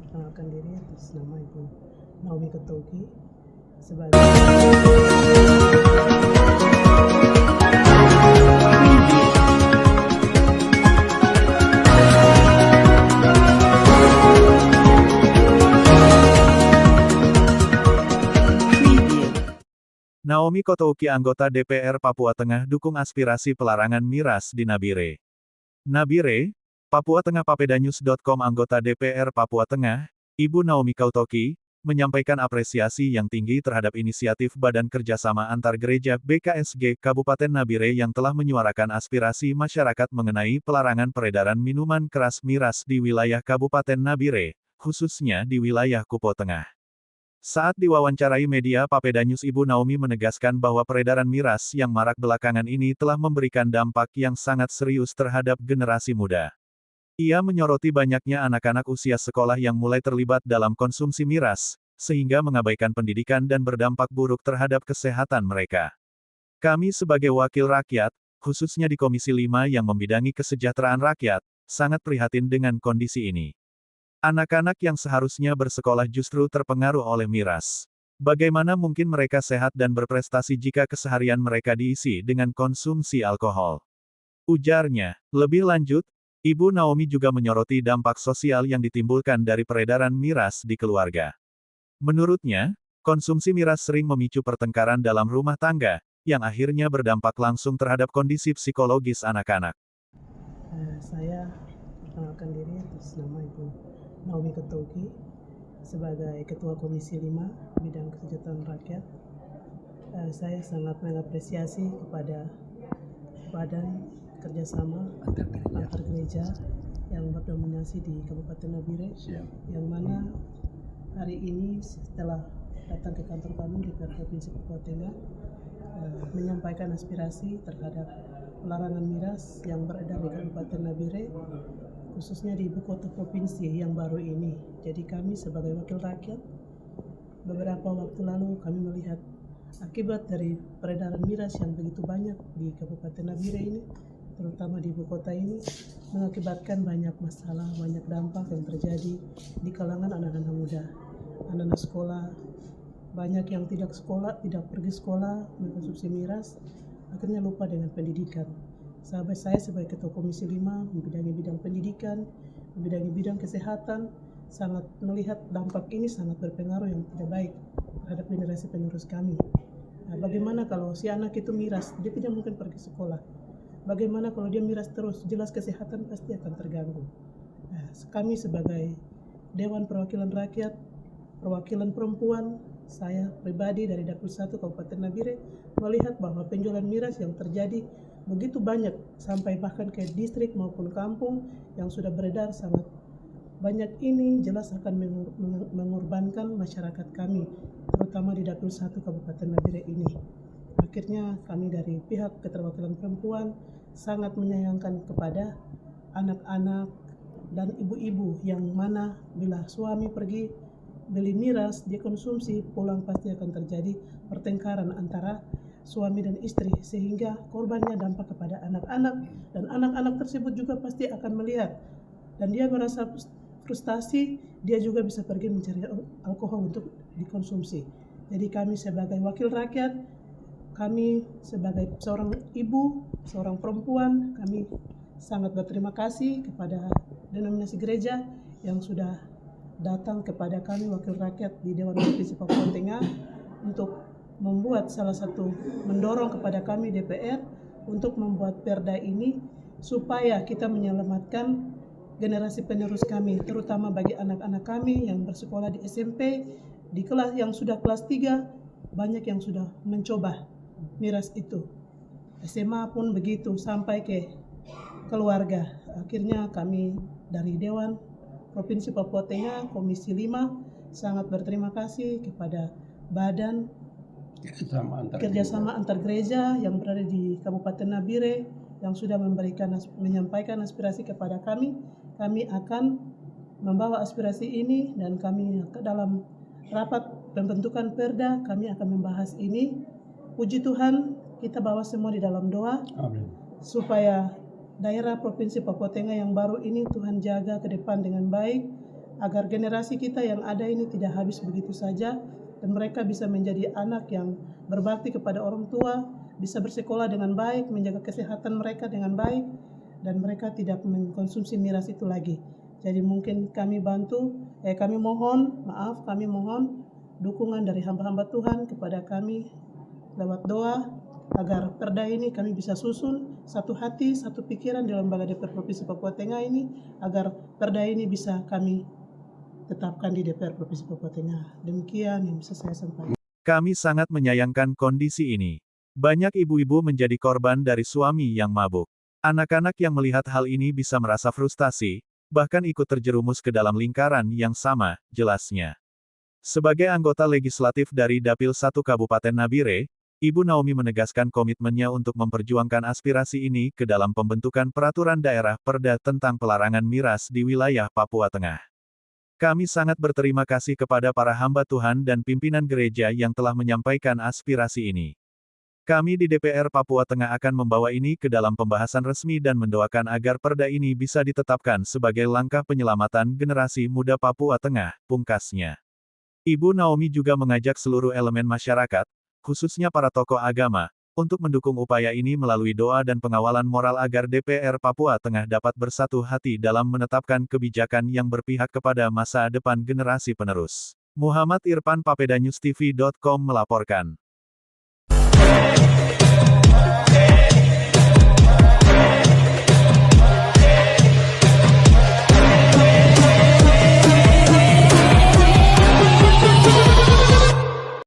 perkenalkan diri atas nama Ibu Naomi Ketoki sebagai Naomi Kotouki, anggota DPR Papua Tengah, dukung aspirasi pelarangan miras di Nabire. Nabire, Papua Tengah. Papedanews.com. Anggota DPR Papua Tengah, Ibu Naomi Kotouki, menyampaikan apresiasi yang tinggi terhadap inisiatif Badan Kerjasama Antar Gereja (BKSG) Kabupaten Nabire yang telah menyuarakan aspirasi masyarakat mengenai pelarangan peredaran minuman keras miras di wilayah Kabupaten Nabire, khususnya di wilayah Kupo Tengah. Saat diwawancarai media Papedanews, Ibu Naomi menegaskan bahwa peredaran miras yang marak belakangan ini telah memberikan dampak yang sangat serius terhadap generasi muda. Ia menyoroti banyaknya anak-anak usia sekolah yang mulai terlibat dalam konsumsi miras, sehingga mengabaikan pendidikan dan berdampak buruk terhadap kesehatan mereka. Kami sebagai wakil rakyat, khususnya di Komisi 5 yang membidangi kesejahteraan rakyat, sangat prihatin dengan kondisi ini. Anak-anak yang seharusnya bersekolah justru terpengaruh oleh miras. Bagaimana mungkin mereka sehat dan berprestasi jika keseharian mereka diisi dengan konsumsi alkohol? Ujarnya. Lebih lanjut, Ibu Naomi juga menyoroti dampak sosial yang ditimbulkan dari peredaran miras di keluarga. Menurutnya, konsumsi miras sering memicu pertengkaran dalam rumah tangga, yang akhirnya berdampak langsung terhadap kondisi psikologis anak-anak. saya perkenalkan diri atas nama Ibu Naomi Ketoki sebagai Ketua Komisi 5 Bidang Kesejahteraan Rakyat. Saya sangat mengapresiasi kepada Badan Kerjasama Antar Gereja yang berdominasi di Kabupaten Nabire, yang mana hari ini setelah datang ke kantor kami di Provinsi Papua Tengah menyampaikan aspirasi terhadap pelarangan miras yang beredar di Kabupaten Nabire, khususnya di ibu kota provinsi yang baru ini. Jadi kami sebagai wakil rakyat, beberapa waktu lalu kami melihat akibat dari peredaran miras yang begitu banyak di Kabupaten Nabire ini, terutama di ibu kota ini, mengakibatkan banyak masalah, banyak dampak yang terjadi di kalangan anak-anak muda, anak-anak sekolah. Banyak yang tidak pergi sekolah, mengkonsumsi miras, akhirnya lupa dengan pendidikan. Sahabat saya sebagai Ketua Komisi 5 membidangi bidang pendidikan, membidangi bidang kesehatan, sangat melihat dampak ini sangat berpengaruh yang tidak baik terhadap generasi penerus kami. Bagaimana kalau si anak itu miras, dia tidak mungkin pergi sekolah. Bagaimana kalau dia miras terus, jelas kesehatan pasti akan terganggu. Kami sebagai Dewan Perwakilan Rakyat, perwakilan perempuan, saya pribadi dari Dapil 1 Kabupaten Nabire melihat bahwa penjualan miras yang terjadi begitu banyak sampai bahkan ke distrik maupun kampung yang sudah beredar sangat banyak, ini jelas akan mengorbankan masyarakat kami, terutama di Dapil 1 Kabupaten Nabire ini. Akhirnya kami dari pihak keterwakilan perempuan sangat menyayangkan kepada anak-anak dan ibu-ibu yang mana bila suami pergi beli miras, dia konsumsi, pulang pasti akan terjadi pertengkaran antara suami dan istri, sehingga korbannya dampak kepada anak-anak, dan anak-anak tersebut juga pasti akan melihat dan dia merasa frustasi, dia juga bisa pergi mencari alkohol untuk dikonsumsi. Jadi kami sebagai wakil rakyat, kami sebagai seorang ibu, seorang perempuan, kami sangat berterima kasih kepada denominasi gereja yang sudah datang kepada kami wakil rakyat di Dewan Provinsi Papua Tengah untuk membuat mendorong kepada kami DPR untuk membuat perda ini supaya kita menyelamatkan generasi penerus kami, terutama bagi anak-anak kami yang bersekolah di SMP, di kelas yang sudah kelas 3, banyak yang sudah mencoba miras itu. SMA pun begitu sampai ke keluarga. Akhirnya kami dari Dewan Provinsi Papua Tengah Komisi 5 sangat berterima kasih kepada Badan Kerjasama Antar Gereja yang berada di Kabupaten Nabire yang sudah menyampaikan aspirasi kepada kami. Kami akan membawa aspirasi ini dan kami dalam rapat pembentukan perda kami akan membahas ini. Puji Tuhan, kita bawa semua di dalam doa. Amin. Supaya daerah Provinsi Papua Tengah yang baru ini Tuhan jaga ke depan dengan baik, agar generasi kita yang ada ini tidak habis begitu saja, dan mereka bisa menjadi anak yang berbakti kepada orang tua, bisa bersekolah dengan baik, menjaga kesehatan mereka dengan baik, dan mereka tidak mengkonsumsi miras itu lagi. Jadi mungkin kami mohon dukungan dari hamba-hamba Tuhan kepada kami lewat doa, agar perda ini kami bisa susun satu hati, satu pikiran di lembaga DPR Provinsi Papua Tengah ini, agar perda ini bisa kami tetapkan di DPR Provinsi Papua Tengah. Demikian yang bisa saya sampaikan. Kami sangat menyayangkan kondisi ini. Banyak ibu-ibu menjadi korban dari suami yang mabuk. Anak-anak yang melihat hal ini bisa merasa frustasi, bahkan ikut terjerumus ke dalam lingkaran yang sama, jelasnya. Sebagai anggota legislatif dari Dapil 1 Kabupaten Nabire, Ibu Naomi menegaskan komitmennya untuk memperjuangkan aspirasi ini ke dalam pembentukan peraturan daerah Perda tentang pelarangan miras di wilayah Papua Tengah. Kami sangat berterima kasih kepada para hamba Tuhan dan pimpinan gereja yang telah menyampaikan aspirasi ini. Kami di DPR Papua Tengah akan membawa ini ke dalam pembahasan resmi dan mendoakan agar perda ini bisa ditetapkan sebagai langkah penyelamatan generasi muda Papua Tengah, pungkasnya. Ibu Naomi juga mengajak seluruh elemen masyarakat, khususnya para tokoh agama, untuk mendukung upaya ini melalui doa dan pengawalan moral agar DPR Papua Tengah dapat bersatu hati dalam menetapkan kebijakan yang berpihak kepada masa depan generasi penerus. Muhammad Irfan, PapedanyusTV.com melaporkan.